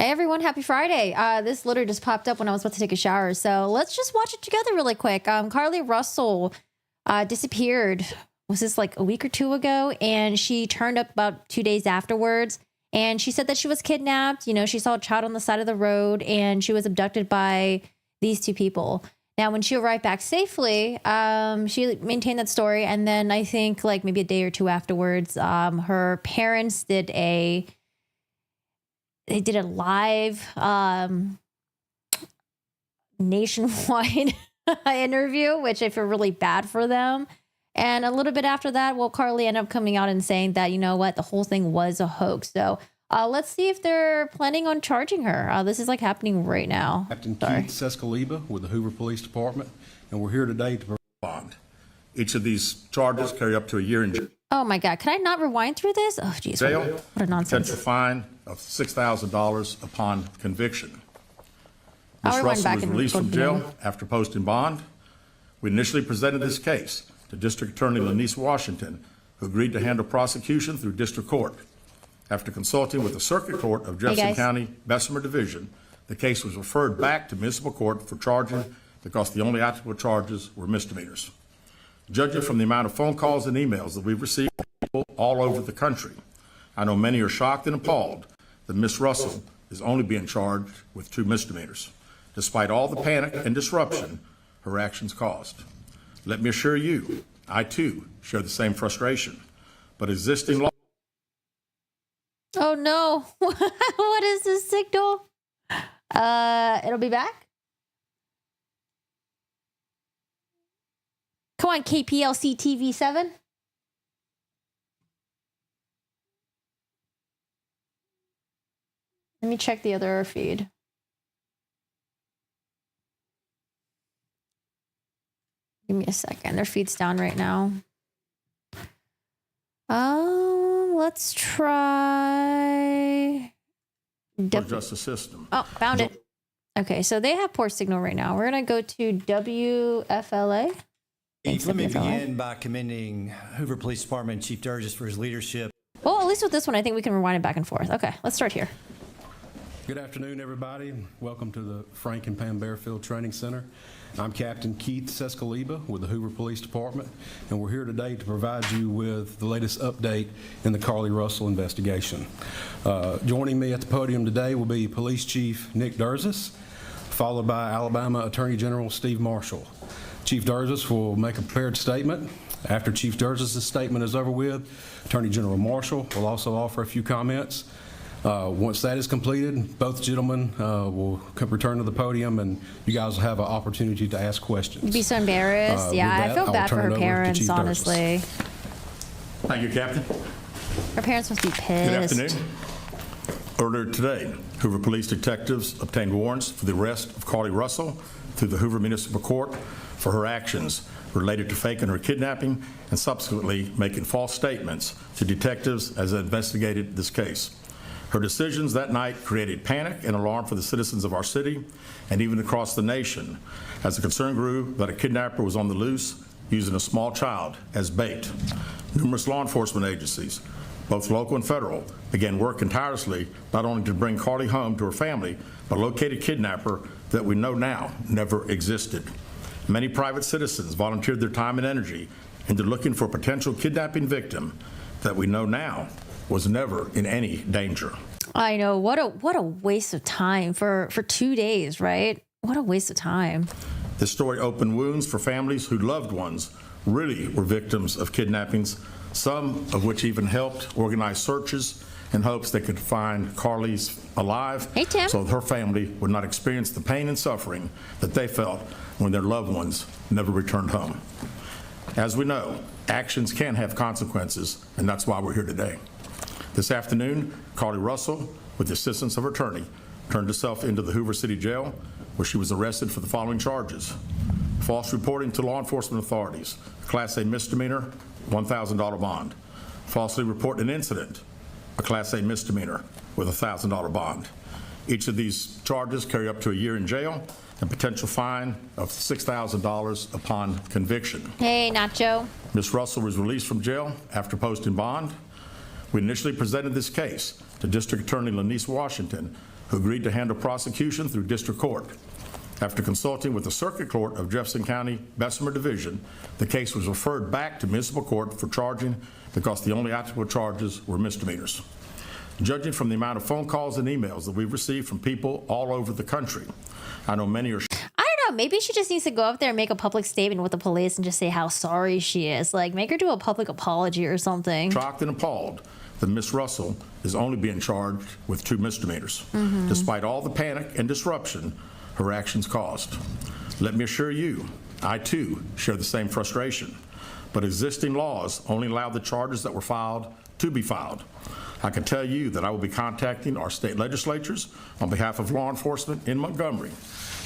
Hey everyone, happy Friday. This literally just popped up when I was about to take a shower, so let's just watch it together really quick. Carlee Russell disappeared, was this like a week or two ago? And she turned up about 2 days afterwards, and she said that she was kidnapped. You know, she saw a child on the side of the road, and she was abducted by these two people. Now, when she arrived back safely, she maintained that story, and then I think like maybe a day or two afterwards, her parents did a live nationwide interview, which I feel really bad for them. And a little bit after that, well, Carlee ended up coming out and saying that, you know what, the whole thing was a hoax. So let's see if they're planning on charging her. This is like happening right now. Captain Keith Sescaliba with the Hoover Police Department, and we're here today to bond. Each of these charges carry up to a year in jail. Oh my God, can I not rewind through this? Oh geez, what a nonsense. Potential fine of $6,000 upon conviction. Ms. I'll rewind Russell back was and released go from to the jail beginning. after posting bond. We initially presented this case to District Attorney Lanice Washington, who agreed to handle prosecution through district court. After consulting with the Circuit Court of Jefferson County, Bessemer Division, the case was referred back to municipal court for charging because the only applicable charges were misdemeanors. Judging from the amount of phone calls and emails that we've received from people all over the country, I know many are shocked and appalled that Ms. Russell is only being charged with 2 misdemeanors, despite all the panic and disruption her actions caused. Let me assure you, I too share the same frustration, but existing law. Oh no, what is this signal? It'll be back. Come on, KPLC TV 7. Let me check the other feed. Give me a second. Their feed's down right now. Let's try Justice system. Oh, found it. Okay, so they have poor signal right now. We're gonna go to WFLA. Let me begin by commending Hoover Police Department Chief Durgis for his leadership. Well, at least with this one, I think we can rewind it back and forth. Okay, let's start here. Good afternoon, everybody. Welcome to the Frank and Pam Bearfield Training Center. I'm Captain Keith Sescaliba with the Hoover Police Department, and we're here today to provide you with the latest update in the Carlee Russell investigation. Joining me at the podium today will be Police Chief Nick Durgis, followed by Alabama Attorney General Steve Marshall. Chief Durgis will make a prepared statement. After Chief Durgis' statement is over with, Attorney General Marshall will also offer a few comments. Once that is completed, both gentlemen will return to the podium, and you guys will have an opportunity to ask questions. You'd be so embarrassed. Yeah, That, I feel bad for her parents, honestly. Thank you, Captain. Her parents must be pissed. Good afternoon. Earlier today, Hoover police detectives obtained warrants for the arrest of Carlee Russell through the Hoover Municipal Court for her actions related to faking her kidnapping and subsequently making false statements to detectives as they investigated this case. Her decisions that night created panic and alarm for the citizens of our city and even across the nation as the concern grew that a kidnapper was on the loose using a small child as bait. Numerous law enforcement agencies, both local and federal, began working tirelessly not only to bring Carlee home to her family, but locate a kidnapper that we know now never existed. Many private citizens volunteered their time and energy into looking for a potential kidnapping victim that we know now was never in any danger. I know, what a waste of time for 2 days, right? What a waste of time. This story opened wounds for families whose loved ones really were victims of kidnappings, some of which even helped organize searches in hopes they could find Carlee's alive, hey, Tim, so her family would not experience the pain and suffering that they felt when their loved ones never returned home. As we know, actions can have consequences, and that's why we're here today. This afternoon, Carlee Russell, with the assistance of her attorney, turned herself into the Hoover City Jail, where she was arrested for the following charges: false reporting to law enforcement authorities, Class A misdemeanor, $1,000 bond; falsely reporting an incident, a Class A misdemeanor with a $1,000 bond. Each of these charges carry up to a year in jail and potential fine of $6,000 upon conviction. Hey, Nacho. Ms. Russell was released from jail after posting bond. We initially presented this case to District Attorney Lanice Washington, who agreed to handle prosecution through district court. After consulting with the Circuit Court of Jefferson County Bessemer Division, the case was referred back to municipal court for charging because the only applicable charges were misdemeanors. Judging from the amount of phone calls and emails that we've received from people all over the country, I know many are I don't know. Maybe she just needs to go up there and make a public statement with the police and just say how sorry she is. Like, make her do a public apology or something. shocked and appalled that Ms. Russell is only being charged with 2 misdemeanors, despite all the panic and disruption her actions caused. Let me assure you, I too share the same frustration, but existing laws only allow the charges that were filed to be filed. I can tell you that I will be contacting our state legislatures on behalf of law enforcement in Montgomery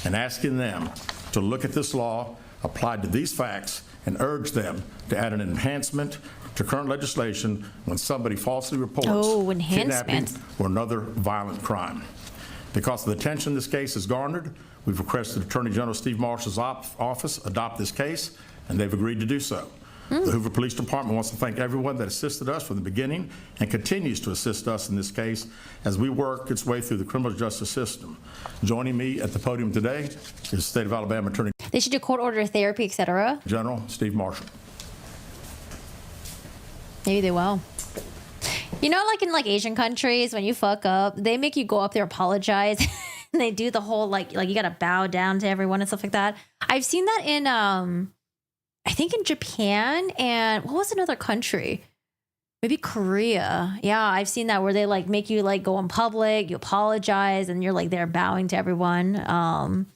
and asking them to look at this law applied to these facts and urge them to add an enhancement to current legislation when somebody falsely reports kidnapping or another violent crime. Because of the attention this case has garnered, we've requested Attorney General Steve Marshall's office adopt this case, and they've agreed to do so. The Hoover Police Department wants to thank everyone that assisted us from the beginning and continues to assist us in this case as we work its way through the criminal justice system. Joining me at the podium today is State of Alabama Attorney They should do court order therapy, etc. General Steve Marshall. Maybe they will. You know, like in like Asian countries, when you fuck up, they make you go up there, apologize, and they do the whole like you gotta bow down to everyone and stuff like that. I've seen that in I think in Japan and what was another country? Maybe Korea. Yeah, I've seen that where they like make you like go in public, you apologize, and you're like there bowing to everyone.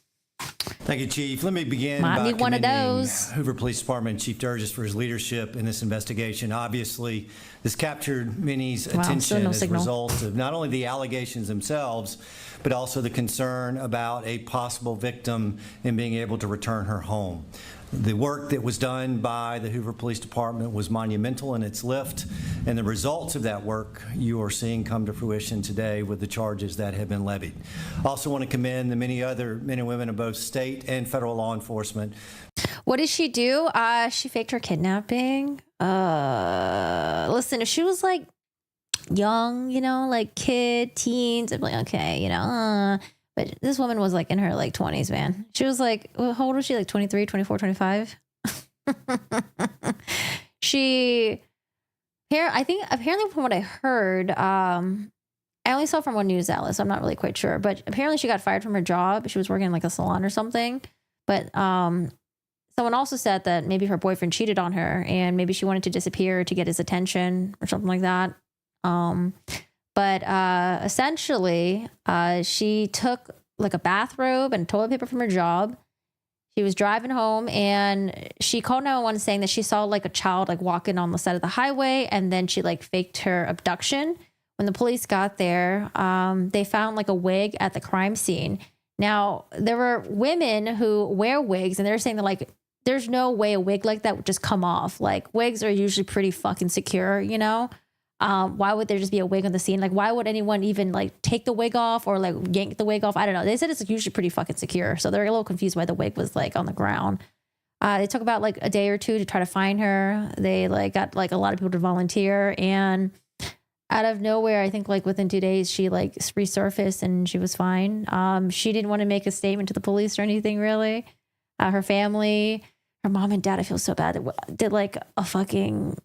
Thank you, Chief. Let me begin by need one of commending those. Hoover Police Department Chief Durgis for his leadership in this investigation. Obviously, this captured many's still attention no as a signal. result of not only the allegations themselves, but also the concern about a possible victim and being able to return her home. The work that was done by the Hoover Police Department was monumental in its lift, and the results of that work you are seeing come to fruition today with the charges that have been levied. I also want to commend the many other men and women of both state and federal law enforcement. What did she do? She faked her kidnapping. Listen, if she was like young, you know, like kid, teens, I'd be like, okay, you know, but this woman was like in her like 20s, man. She was like, well, how old was she? Like 23, 24, 25? I think apparently from what I heard, I only saw from one news outlet, so I'm not really quite sure, but apparently she got fired from her job. She was working in like a salon or something. But someone also said that maybe her boyfriend cheated on her and maybe she wanted to disappear to get his attention or something like that. But essentially, she took like a bathrobe and toilet paper from her job. She was driving home and she called 911 saying that she saw like a child like walking on the side of the highway, and then she like faked her abduction. When the police got there, they found like a wig at the crime scene. Now, there were women who wear wigs and they're saying that like there's no way a wig like that would just come off. Like wigs are usually pretty fucking secure, you know? Why would there just be a wig on the scene? Like, why would anyone even like take the wig off or like yank the wig off? I don't know. They said it's usually pretty fucking secure. So they're a little confused why the wig was like on the ground. They took about like a day or two to try to find her. They like got like a lot of people to volunteer, and out of nowhere, I think like within 2 days, she like resurfaced and she was fine. She didn't want to make a statement to the police or anything really. Her family, her mom and dad, I feel so bad, did like a fucking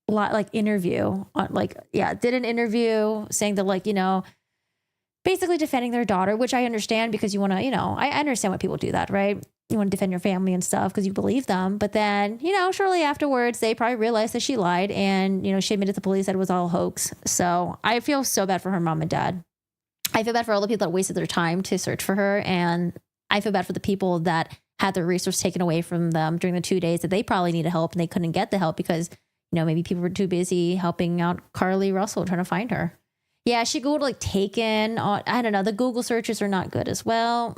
like interview on like, yeah, did an interview saying that like, you know, basically defending their daughter, which I understand because you want to, you know, I understand why people do that, right? You want to defend your family and stuff because you believe them. But then, you know, shortly afterwards, they probably realized that she lied and, you know, she admitted to the police that it was all a hoax. So I feel so bad for her mom and dad. I feel bad for all the people that wasted their time to search for her. And I feel bad for the people that had their resource taken away from them during the 2 days that they probably needed help and they couldn't get the help because, you know, maybe people were too busy helping out Carlee Russell trying to find her. Yeah, she Googled like taken. I don't know. The Google searches are not good as well.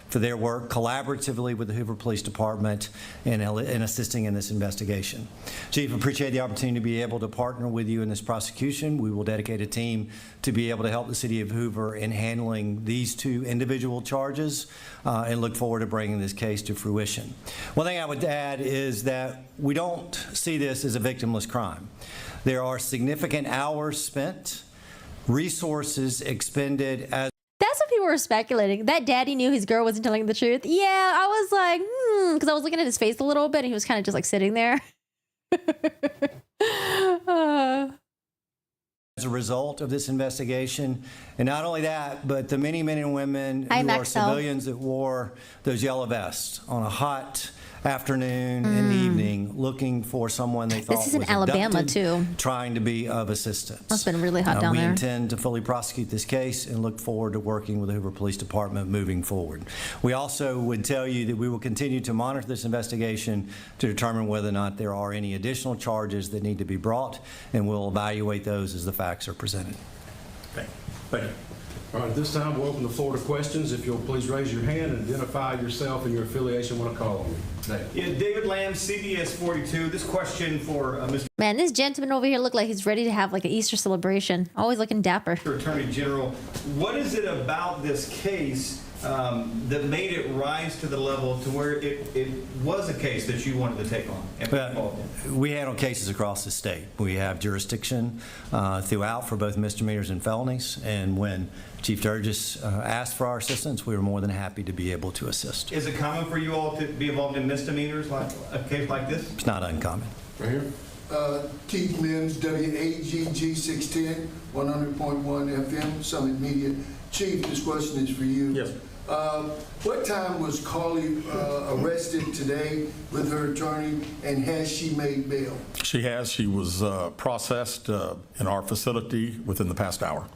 For their work collaboratively with the Hoover Police Department in assisting in this investigation. Chief, appreciate the opportunity to be able to partner with you in this prosecution. We will dedicate a team to be able to help the city of Hoover in handling these 2 individual charges and look forward to bringing this case to fruition. One thing I would add is that we don't see this as a victimless crime. There are significant hours spent resources expended as That's what people were speculating. That daddy knew his girl wasn't telling the truth. Yeah, I was like, because I was looking at his face a little bit and he was kind of just like sitting there. as a result of this investigation. And not only that, but the many men and women who are Maxwell. civilians that wore those yellow vests on a hot afternoon and evening looking for someone they thought This is in was Alabama, abducted, too. trying to be of assistance. Must've been really hot down we there. intend to fully prosecute this case and look forward to working with the Hoover Police Department moving forward. We also would tell you that we will continue to monitor this investigation to determine whether or not there are any additional charges that need to be brought, and we'll evaluate those as the facts are presented. Okay. Thank you. All right, at this time, we'll open the floor to questions. If you'll please raise your hand and identify yourself and your affiliation when I call on you. Dave. Yeah, David Lamb, CBS 42. This question for Mr. Man, this gentleman over here looked like he's ready to have like an Easter celebration. Always looking dapper. Attorney General. What is it about this case that made it rise to the level to where it was a case that you wanted to take on and be involved in? We handle cases across the state. We have jurisdiction throughout for both misdemeanors and felonies, and when Chief Sturgis asked for our assistance, we were more than happy to be able to assist. Is it common for you all to be involved in misdemeanors like a case like this? It's not uncommon. Right here. Keith Mims, WAGG 610, 100.1 FM, Summit Media. Chief, this question is for you. Yes. What time was Carlee arrested today with her attorney, and has she made bail? She has. She was processed in our facility within the past hour.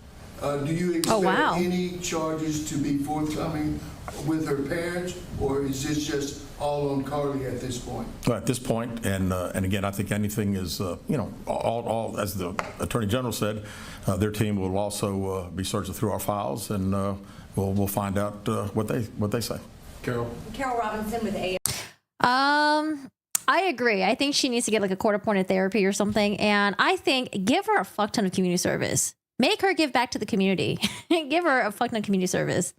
Do you expect wow. any charges to be forthcoming with her parents, or is this just all on Carlee at this point? At this point, and again, I think anything is, all as the Attorney General said, their team will also be searching through our files, and we'll find out what they say. Carol. Carol Robinson with AM. I agree. I think she needs to get like a court-appointed therapy or something, and I think give her a fuck ton of community service. Make her give back to the community. Give her a fuck ton of community service.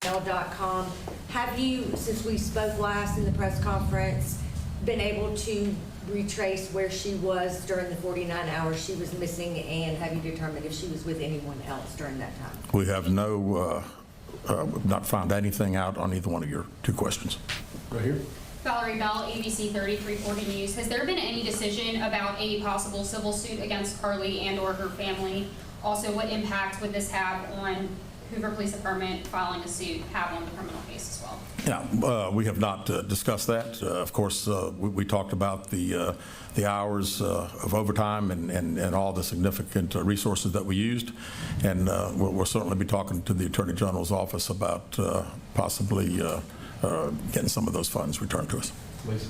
.com. Have you, since we spoke last in the press conference, been able to retrace where she was during the 49 hours she was missing, and have you determined if she was with anyone else during that time? We have not found anything out on either one of your two questions. Right here. Valerie Bell, ABC 3340 News. Has there been any decision about a possible civil suit against Carlee and or her family? Also, what impact would this have on Hoover Police Department filing a suit have on the criminal case as well? Yeah, we have not discussed that. Of course, we talked about the hours of overtime and all the significant resources that we used, and we'll certainly be talking to the Attorney General's office about possibly getting some of those funds returned to us. Lisa.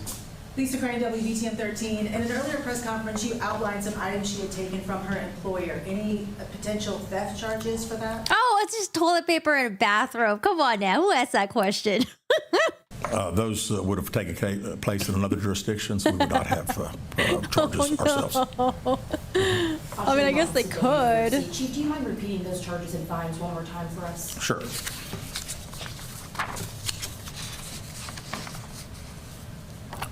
Lisa Crane, WBTN 13. In an earlier press conference, you outlined some items she had taken from her employer. Any potential theft charges for that? Oh, it's just toilet paper and a bathrobe. Come on now. Who asked that question? Those would have taken place in another jurisdiction, so we would not have charges ourselves. I mean, I guess they could. Chief, do you mind repeating those charges and fines one more time for us? Sure.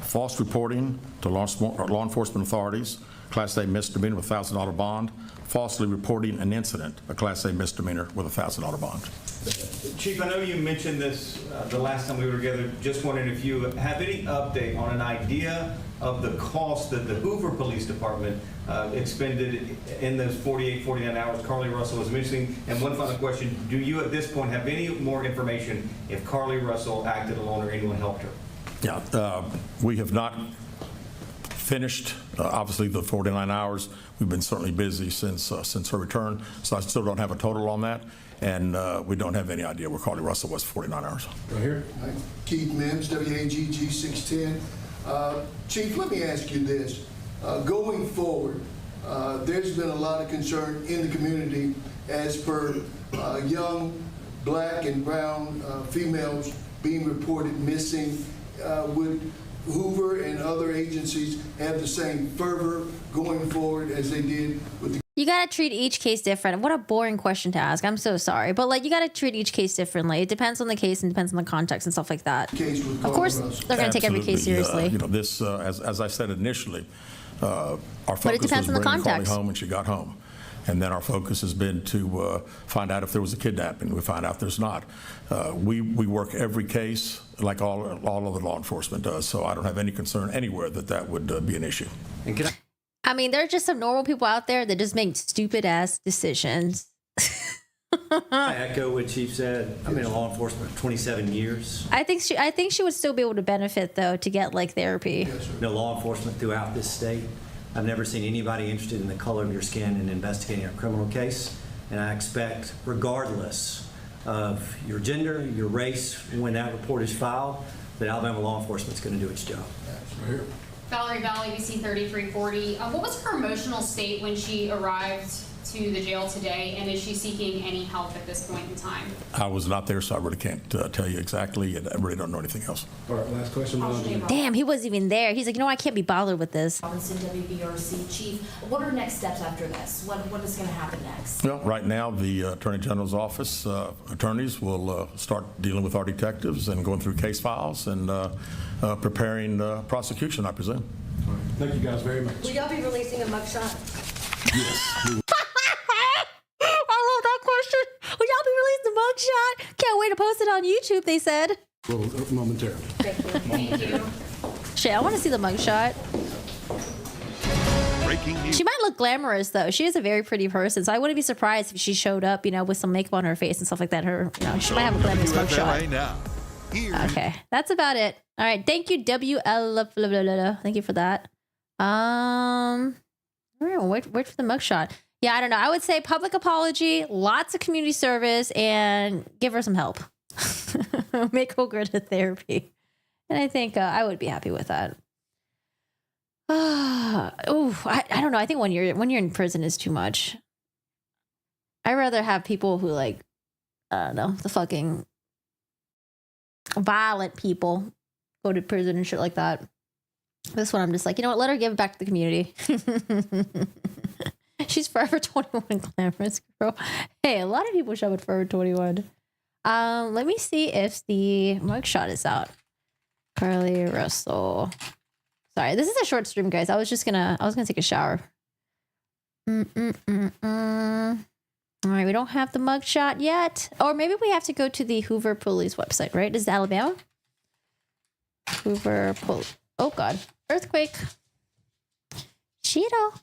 False reporting to law enforcement authorities, Class A misdemeanor with $1,000 bond. Falsely reporting an incident, a Class A misdemeanor with a $1,000 bond. Chief, I know you mentioned this the last time we were together. Just wondering if you have any update on an idea of the cost that the Hoover Police Department expended in those 48, 49 hours Carlee Russell was missing. And one final question, do you at this point have any more information if Carlee Russell acted alone or anyone helped her? Yeah, we have not finished, obviously, the 49 hours. We've been certainly busy since her return, so I still don't have a total on that, and we don't have any idea where Carlee Russell was for 49 hours. Right here. Keith Mims, WAGG 610. Chief, let me ask you this. Going forward, there's been a lot of concern in the community as per young black and brown females being reported missing. Would Hoover and other agencies have the same fervor going forward as they did with the You got to treat each case different. What a boring question to ask. I'm so sorry. But like, you got to treat each case differently. It depends on the case and depends on the context and stuff like that. case with Of course, Carlee Russell? they're going to take every case seriously. This, as I said initially, our focus was depends on bringing the Carlee context. home when she got home. And then our focus has been to find out if there was a kidnapping. We find out there's not. We work every case like all other law enforcement does, so I don't have any concern anywhere that would be an issue. And can I mean, there are just some normal people out there that just make stupid ass decisions. I echo what Chief said? I've been in law enforcement for 27 years. I think she would still be able to benefit though to get like therapy. Law enforcement throughout this state. I've never seen anybody interested in the color of your skin in investigating a criminal case. And I expect, regardless of your gender, your race, when that report is filed, that Alabama law enforcement is going to do its job. Valerie Valley, ABC 3340. What was her emotional state when she arrived to the jail today, and is she seeking any help at this point in time? I was not there, so I really can't tell you exactly, and I really don't know anything else. All right, last question. Damn, he wasn't even there. He's like, I can't be bothered with this. Robinson, WBRC Chief, what are next steps after this? What is going to happen next? Well, right now, the Attorney General's office attorneys will start dealing with our detectives and going through case files and preparing prosecution, I presume. All right. Thank you guys very much. Will y'all be releasing a mugshot? Yes. I love that question. Will y'all be releasing the mugshot? Can't wait to post it on YouTube, they said. Well, momentarily. Thank you. Shit, I want to see the mugshot. Breaking news. She might look glamorous though. She is a very pretty person, so I wouldn't be surprised if she showed up, with some makeup on her face and stuff like that. She might have a glamorous mugshot. Now. Okay, that's about it. All right, thank you, WL. Thank you for that. All right, wait for the mugshot. Yeah, I don't know. I would say public apology, lots of community service, and give her some help. Make her go to therapy, and I think I would be happy with that. I don't know. I think when you're in prison is too much. I'd rather have people who I don't know, the fucking violent people go to prison and shit like that. This one, I'm just like, you know what? Let her give it back to the community. She's Forever 21 glamorous girl. Hey, a lot of people show up at Forever 21. Let me see if the mugshot is out. Carlee Russell. Sorry, this is a short stream, guys. I was gonna take a shower. All right, we don't have the mugshot yet. Or maybe we have to go to the Hoover Police website, right? Is it Alabama? Hoover Police. Oh, God. Earthquake. Cheeto.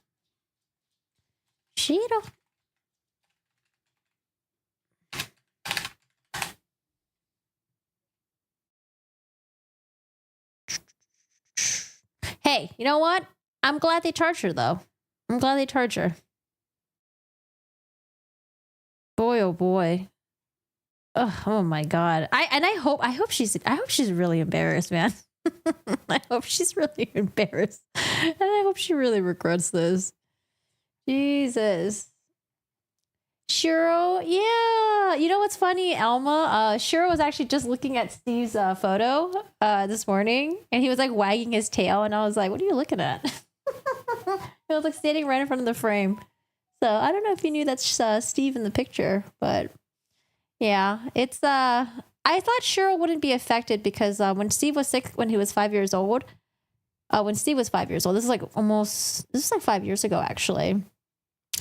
Hey, you know what? I'm glad they charged her, though. I'm glad they charged her. Boy, oh boy. Oh my God. I hope she's really embarrassed, man. I hope she's really embarrassed. And I hope she really regrets this. Jesus. Shiro, yeah. You know what's funny, Alma? Shiro was actually just looking at Steve's photo this morning, and he was like wagging his tail, and I was like, what are you looking at? He was like standing right in front of the frame. So I don't know if you knew that's Steve in the picture, but yeah, it's I thought Shiro wouldn't be affected because when Steve was sick when he was 5 years old, this is like 5 years ago actually.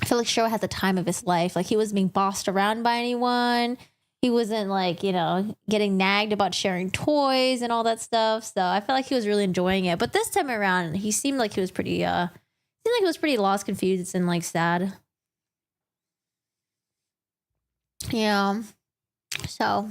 I feel like Shiro had the time of his life. Like he wasn't being bossed around by anyone. He wasn't getting nagged about sharing toys and all that stuff. So I felt like he was really enjoying it. But this time around, he seemed like he was pretty lost, confused, and sad. Yeah. So,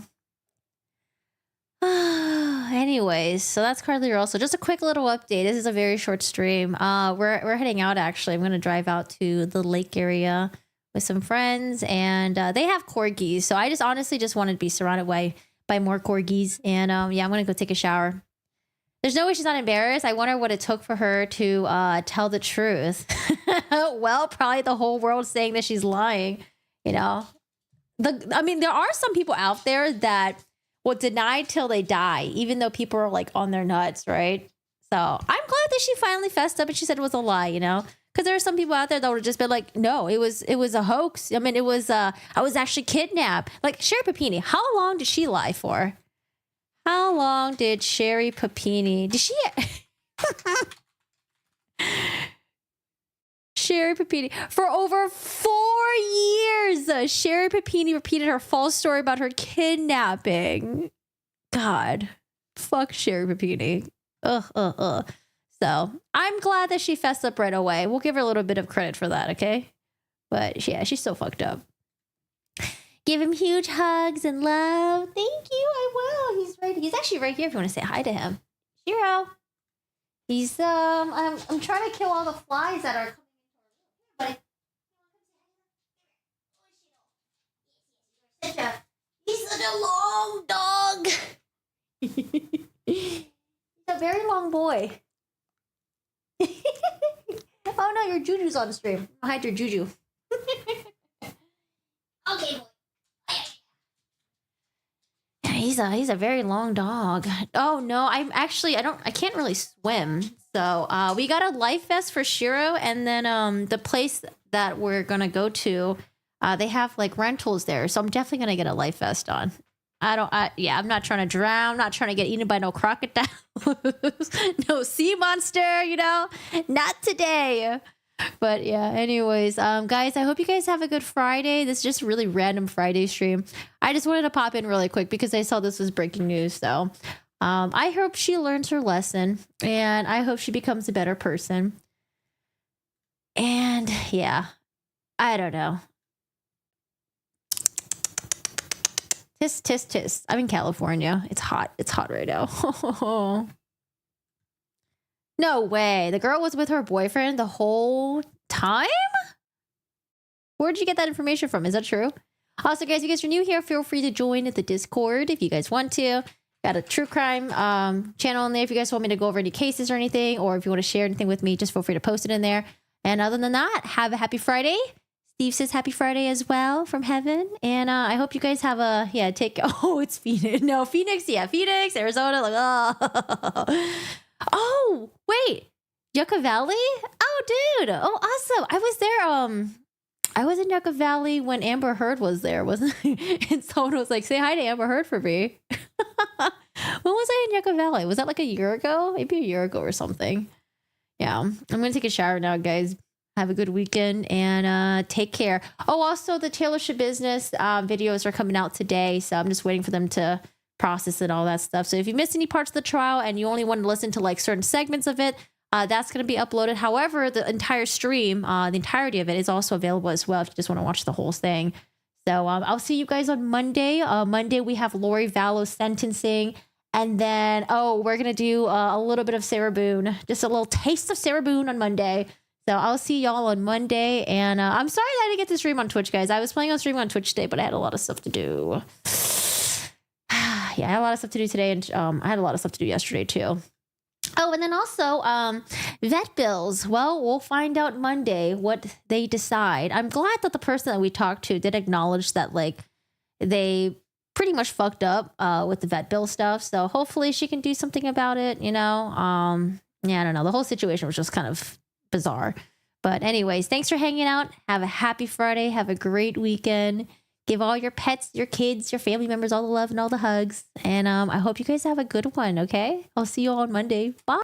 anyways, so that's Carlee Russell. Just a quick little update. This is a very short stream. We're heading out. Actually, I'm gonna drive out to the lake area with some friends, and they have corgis. So I just honestly wanted to be surrounded by more corgis, and I'm gonna go take a shower. There's no way she's not embarrassed. I wonder what it took for her to tell the truth. Well, probably the whole world saying that she's lying. There are some people out there that will deny till they die, even though people are on their nuts, right? So I'm glad that she finally fessed up and she said it was a lie, because there are some people out there that would have just been like, no, it was a hoax. I mean, I was actually kidnapped. Like Sherry Papini, how long did she lie for? How long did Sherry Papini, Sherry Papini. For over 4 years, Sherry Papini repeated her false story about her kidnapping. God. Fuck Sherry Papini. Ugh. So I'm glad that she fessed up right away. We'll give her a little bit of credit for that, okay? But yeah, she's so fucked up. Give him huge hugs and love. Thank you, I will. He's actually right here if you want to say hi to him. Shiro. He's I'm trying to kill all the flies that are coming into our room. But he's such a long dog. He's a very long boy. Oh no, your Juju's on the stream. Hide your Juju. Okay, boy. Yeah, he's a very long dog. Oh no, I can't really swim. So we got a life vest for Shiro, and then the place that we're gonna go to, they have like rentals there. So I'm definitely gonna get a life vest on. I'm not trying to drown. I'm not trying to get eaten by no crocodile. No sea monster, not today. But yeah, anyways, guys, I hope you guys have a good Friday. This is just a really random Friday stream. I just wanted to pop in really quick because I saw this was breaking news. So I hope she learns her lesson, and I hope she becomes a better person. And yeah, I don't know. Tisk, tisk, tisk. I'm in California. It's hot. It's hot right now. No way. The girl was with her boyfriend the whole time? Where'd you get that information from? Is that true? Also, guys, if you guys are new here, feel free to join the Discord if you guys want to. Got a true crime channel in there if you guys want me to go over any cases or anything, or if you want to share anything with me, just feel free to post it in there. And other than that, have a happy Friday. Steve says happy Friday as well from heaven. And I hope you guys have it's Phoenix. No, Phoenix. Yeah, Phoenix, Arizona. Like, oh. Oh, wait. Yucca Valley? Oh, dude. Oh, awesome. I was there. I was in Yucca Valley when Amber Heard was there, wasn't I? And someone was like, say hi to Amber Heard for me. When was I in Yucca Valley? Was that like a year ago? Maybe a year ago or something. Yeah. I'm going to take a shower now, guys. Have a good weekend and take care. Oh, also the Taylor Business videos are coming out today. So I'm just waiting for them to process and all that stuff. So if you missed any parts of the trial and you only want to listen to like certain segments of it, that's going to be uploaded. However, the entire stream, the entirety of it is also available as well if you just want to watch the whole thing. So I'll see you guys on Monday. Monday, we have Lori Vallow's sentencing. And then, we're going to do a little bit of Sarah Boone, just a little taste of Sarah Boone on Monday. So I'll see y'all on Monday. And I'm sorry that I didn't get to stream on Twitch, guys. I was planning on streaming on Twitch today, but I had a lot of stuff to do. Yeah, I had a lot of stuff to do today, and I had a lot of stuff to do yesterday too. Oh, and then also vet bills. Well, we'll find out Monday what they decide. I'm glad that the person that we talked to did acknowledge that like they pretty much fucked up with the vet bill stuff. So hopefully she can do something about it. Yeah, I don't know. The whole situation was just kind of bizarre. But anyways, thanks for hanging out. Have a happy Friday. Have a great weekend. Give all your pets, your kids, your family members all the love and all the hugs. And I hope you guys have a good one, okay? I'll see you all on Monday. Bye.